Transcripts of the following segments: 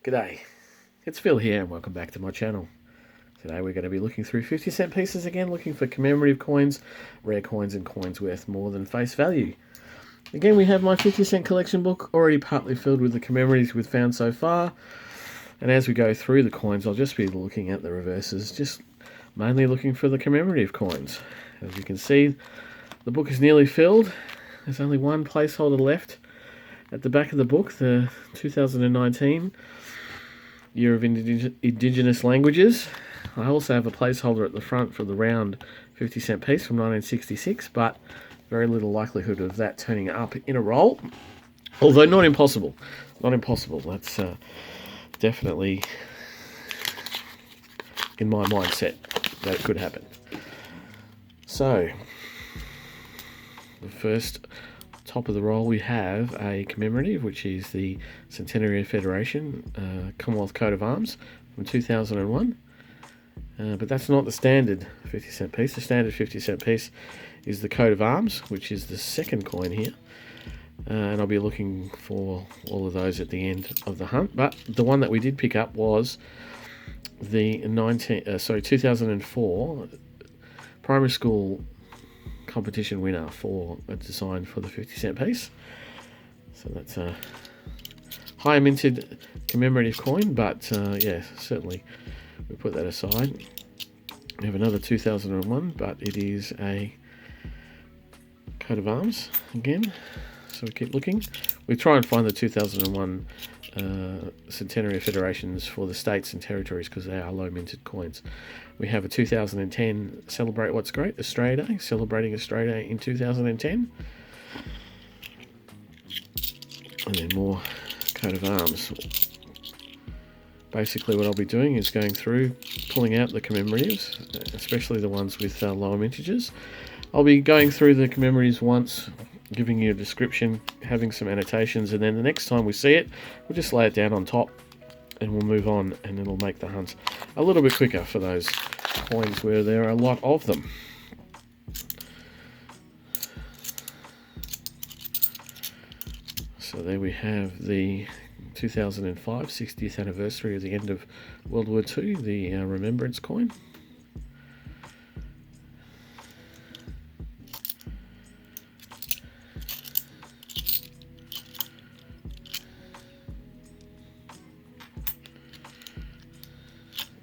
G'day, it's Phil here and welcome back to my channel. Today we're going to be looking through 50-cent pieces again, looking for commemorative coins, rare coins and coins worth more than face value. Again, we have my 50-cent collection book already partly filled with the commemoratives we've found so far. And as we go through the coins, I'll just be looking at the reverses, just mainly looking for the commemorative coins. As you can see, the book is nearly filled. There's only one placeholder left at the back of the book, the 2019 Year of Indigenous Languages. I also have a placeholder at the front for the round 50-cent piece from 1966, but very little likelihood of that turning up in a roll. Although not impossible. Not impossible. That's definitely in my mindset that it could happen. So, the first top of the roll we have a commemorative, which is the Centenary of Federation, Commonwealth coat of arms from 2001. But that's not the standard 50-cent piece. The standard 50-cent piece is the coat of arms, which is the second coin here. And I'll be looking for all of those at the end of the hunt. But the one that we did pick up was the 2004 primary school competition winner for a design for the 50-cent piece. So that's a high minted commemorative coin, but yeah, certainly we put that aside. We have another 2001, but it is a coat of arms again. So we keep looking. We try and find the 2001 Centenary of Federations for the states and territories because they are low minted coins. We have a 2010 Celebrate What's Great Australia Day, Celebrating Australia in 2010. And then more coat of arms. Basically what I'll be doing is going through, pulling out the commemoratives, especially the ones with lower mintages. I'll be going through the commemoratives once, giving you a description, having some annotations, and then the next time we see it, we'll just lay it down on top and we'll move on, and it'll make the hunt a little bit quicker for those coins where there are a lot of them. So there we have the 2005 60th anniversary of the end of World War II, the Remembrance coin.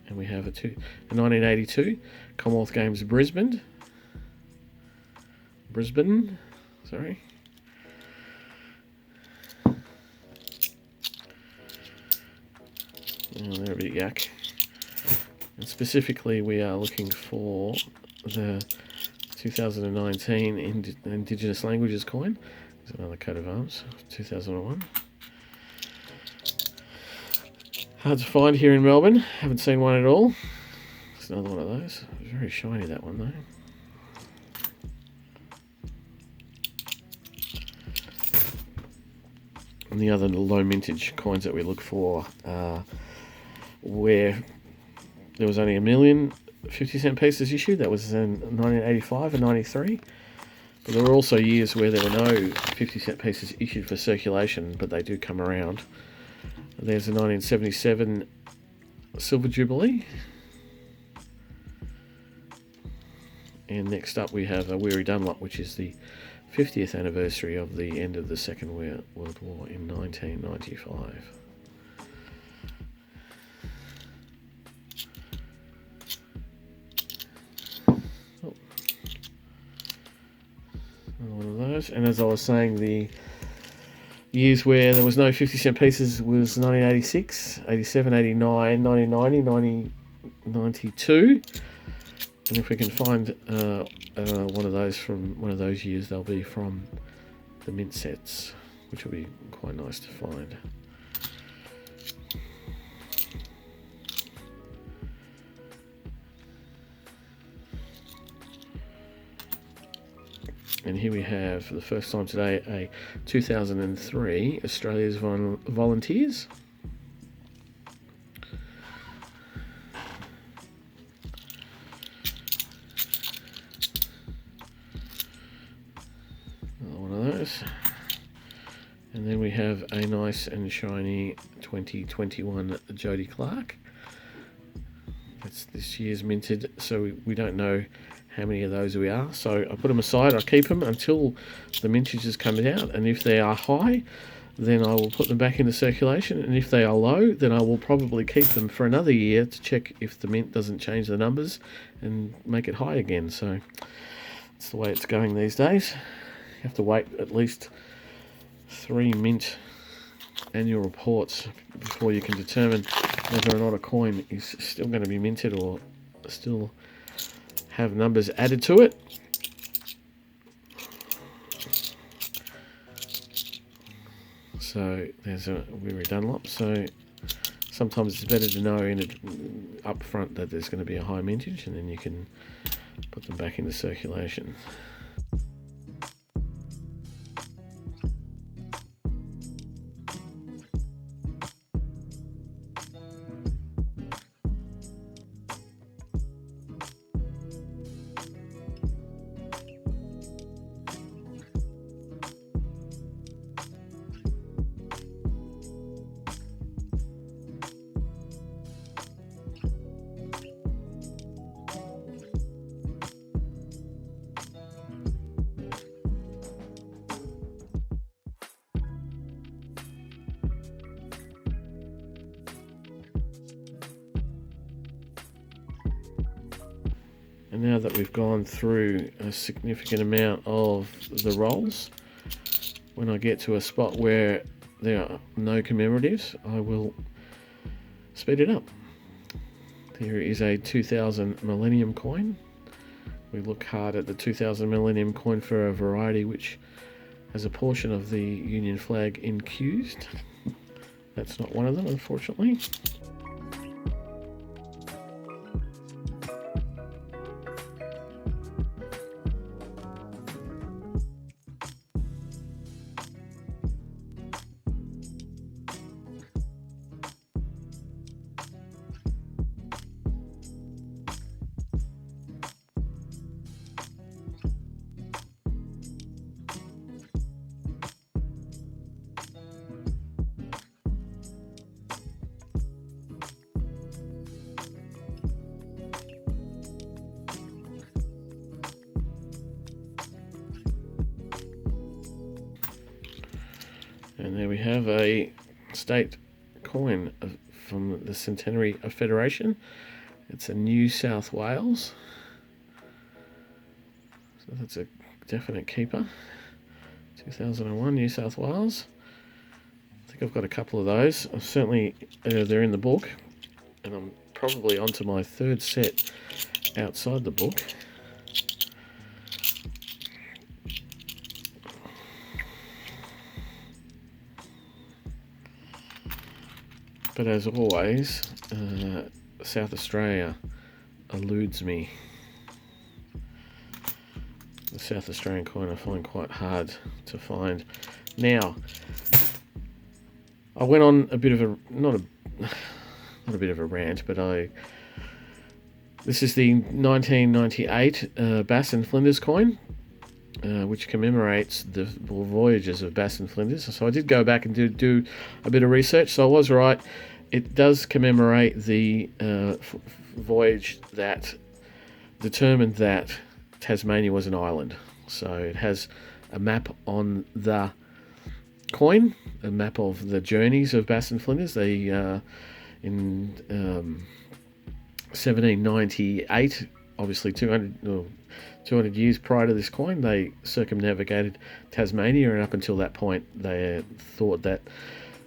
And we have a 1982 Commonwealth Games Brisbane. Sorry. Oh, they're a bit yuck. And specifically, we are looking for the 2019 Indigenous Languages coin. There's another coat of arms, 2001. Hard to find here in Melbourne. Haven't seen one at all. It's another one of those. Very shiny, that one, though. And the other low mintage coins that we look for are where there was only 1 million 50-cent pieces issued. That was in 1985 and 93. But there were also years where there were no 50-cent pieces issued for circulation, but they do come around. There's a 1977 Silver Jubilee. And next up we have a Weary Dunlop, which is the 50th anniversary of the end of the Second World War in 1995. Oh. Another one of those. And as I was saying, the years where there was no 50-cent pieces was 1986, 87, 89, 1990, 92. And if we can find one of those from one of those years, they'll be from the mint sets, which will be quite nice to find. And here we have, for the first time today, a 2003 Australia's Volunteers. Another one of those. And then we have a nice and shiny 2021 Jodie Clarke. That's this year's minted, so we don't know how many of those we are. So I put them aside, I keep them until the mintages come out, and if they are high, then I will put them back into circulation, and if they are low, then I will probably keep them for another year to check if the mint doesn't change the numbers and make it high again. So that's the way it's going these days. You have to wait at least 3 mint annual reports before you can determine whether or not a coin is still going to be minted or still have numbers added to it. So there's a Weary Dunlop. So sometimes it's better to know up front that there's going to be a high mintage, and then you can put them back into circulation. And now that we've gone through a significant amount of the rolls, when I get to a spot where there are no commemoratives, I will speed it up. There is a 2000 Millennium coin. We look hard at the 2000 Millennium coin for a variety which has a portion of the Union flag infused. That's not one of them, unfortunately. And there we have a state coin from the Centenary of Federation. It's a New South Wales. So that's a definite keeper. 2001 New South Wales. I think I've got a couple of those. I've certainly, they're in the book. And I'm probably onto my 3rd set outside the book. But as always, South Australia eludes me. The South Australian coin I find quite hard to find. Now, I went on a bit of a, not a bit of a rant, but this is the 1998 Bass and Flinders coin, which commemorates the voyages of Bass and Flinders. So I did go back and do a bit of research, so I was right. It does commemorate the voyage that determined that Tasmania was an island. So it has a map on the coin, a map of the journeys of Bass and Flinders. They in 1798, obviously 200 years prior to this coin, they circumnavigated Tasmania, and up until that point they thought that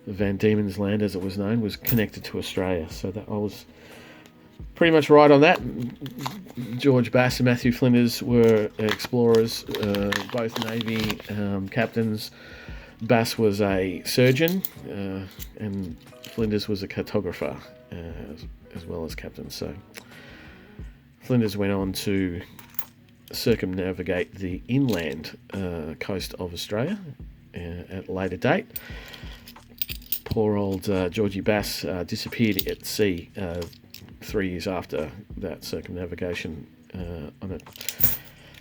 Van Diemen's Land, as it was known, was connected to Australia. So that I was pretty much right on that. George Bass and Matthew Flinders were explorers, both Navy captains. Bass was a surgeon, and Flinders was a cartographer, as well as captain. So Flinders went on to circumnavigate the inland coast of Australia at a later date. Poor old Georgie Bass disappeared at sea 3 years after that circumnavigation on a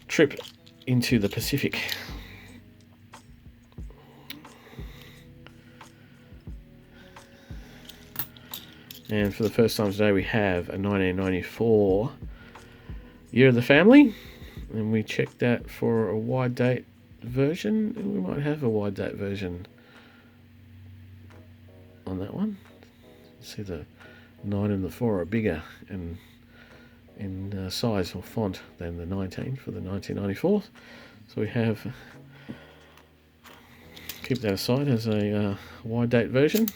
trip into the Pacific. And for the first time today, we have a 1994 Year of the Family. And we checked that for a wide date version. We might have a wide date version on that one. See, the 9 and the 4 are bigger and in size or font than the 19 for the 1994. So we have, keep that aside as a wide date version.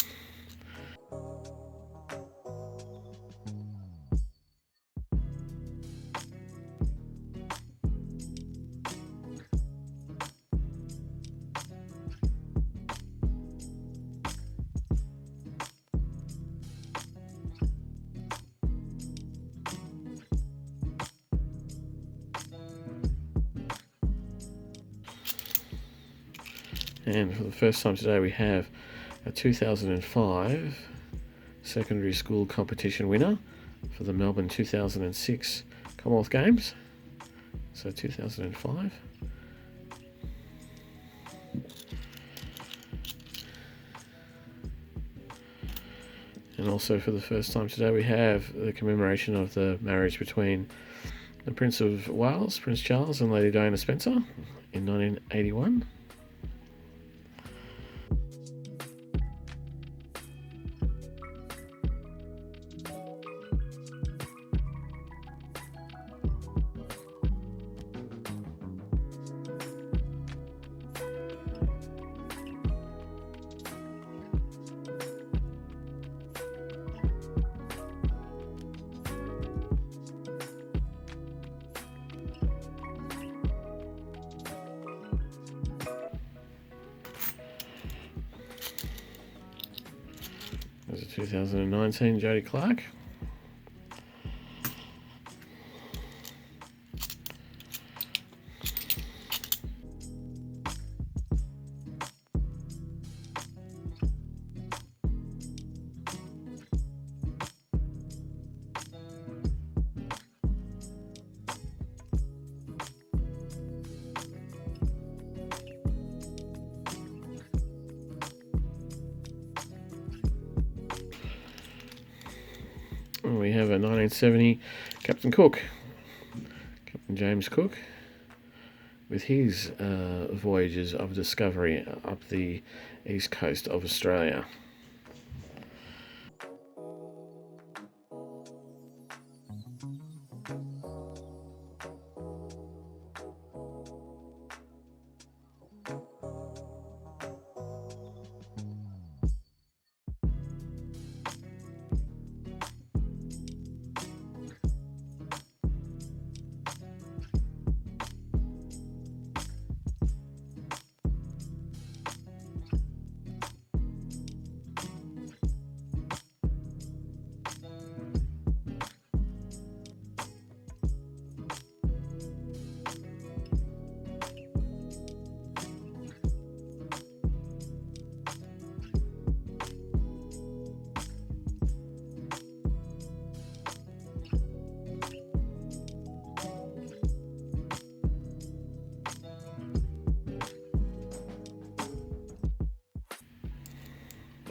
And for the first time today, we have a 2005 secondary school competition winner for the Melbourne 2006 Commonwealth Games. So 2005. And also for the first time today, we have the commemoration of the marriage between the Prince of Wales, Prince Charles, and Lady Diana Spencer in 1981. There's a 2019 Jodie Clarke. We have a 1970 Captain Cook, Captain James Cook, with his voyages of discovery up the east coast of Australia.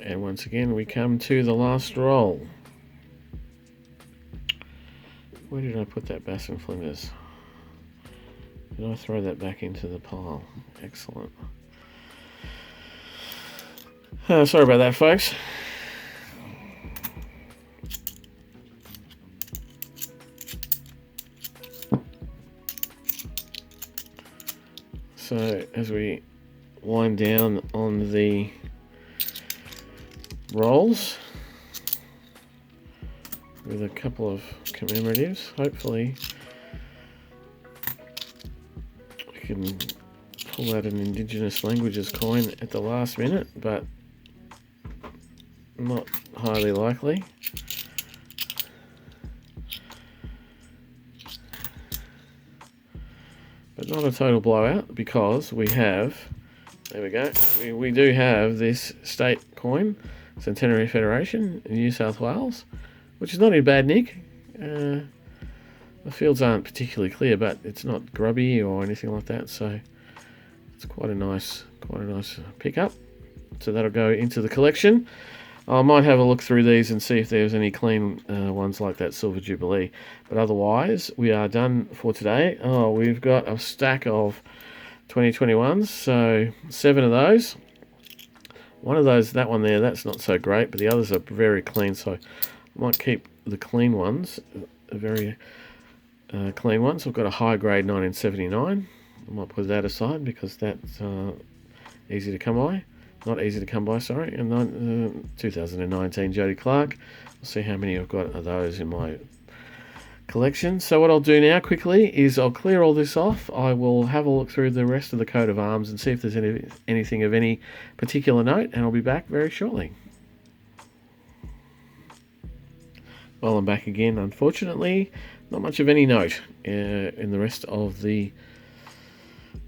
And once again, we come to the last roll. Where did I put that Bass Flinders? Did I throw that back into the pile? Excellent. Sorry about that, folks. So as we wind down on the rolls with a couple of commemoratives, hopefully we can pull out an Indigenous languages coin at the last minute, but not highly likely. But not a total blowout, because we have, there we go, we do have this state coin, Centenary Federation in New South Wales, which is not in bad nick. The fields aren't particularly clear, but it's not grubby or anything like that, so it's quite a nice pickup. So that'll go into the collection. I might have a look through these and see if there's any clean ones like that Silver Jubilee. But otherwise, we are done for today. Oh, we've got a stack of 2021s, so 7 of those. One of those, that one there, that's not so great, but the others are very clean, so I might keep the clean ones, very clean ones. I've got a high grade 1979. I might put that aside because that's easy to come by. Not easy to come by, sorry. And 2019 Jodie Clarke. I'll see how many I've got of those in my collection. So what I'll do now quickly is I'll clear all this off. I will have a look through the rest of the coat of arms and see if there's anything of any particular note, and I'll be back very shortly. Well, I'm back again. Unfortunately, not much of any note in the rest of the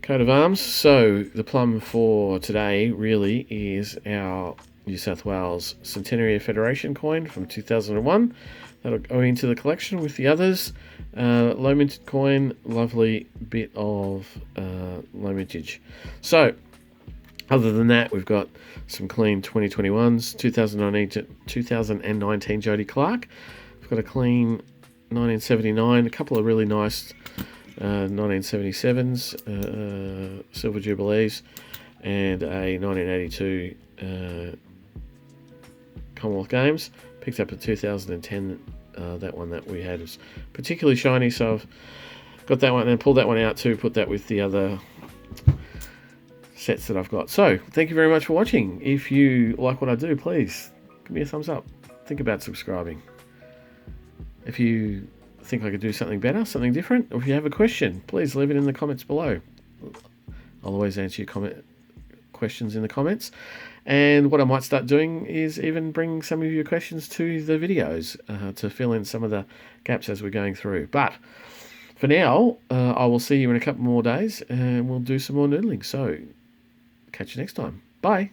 coat of arms. So the plum for today really is our New South Wales Centenary of Federation coin from 2001. That'll go into the collection with the others. Low minted coin, lovely bit of low mintage. So other than that, we've got some clean 2021s, 2019 Jodie Clarke. We've got a clean 1979, a couple of really nice 1977s, Silver Jubilees, and a 1982 Commonwealth Games. Picked up a 2010, that one that we had is particularly shiny, so I've got that one and pulled that one out to put that with the other sets that I've got. So thank you very much for watching. If you like what I do, please give me a thumbs up. Think about subscribing. If you think I could do something better, something different, or if you have a question, please leave it in the comments below. I'll always answer your questions in the comments. And what I might start doing is even bring some of your questions to the videos to fill in some of the gaps as we're going through. But for now, I will see you in a couple more days and we'll do some more noodling. So catch you next time. Bye.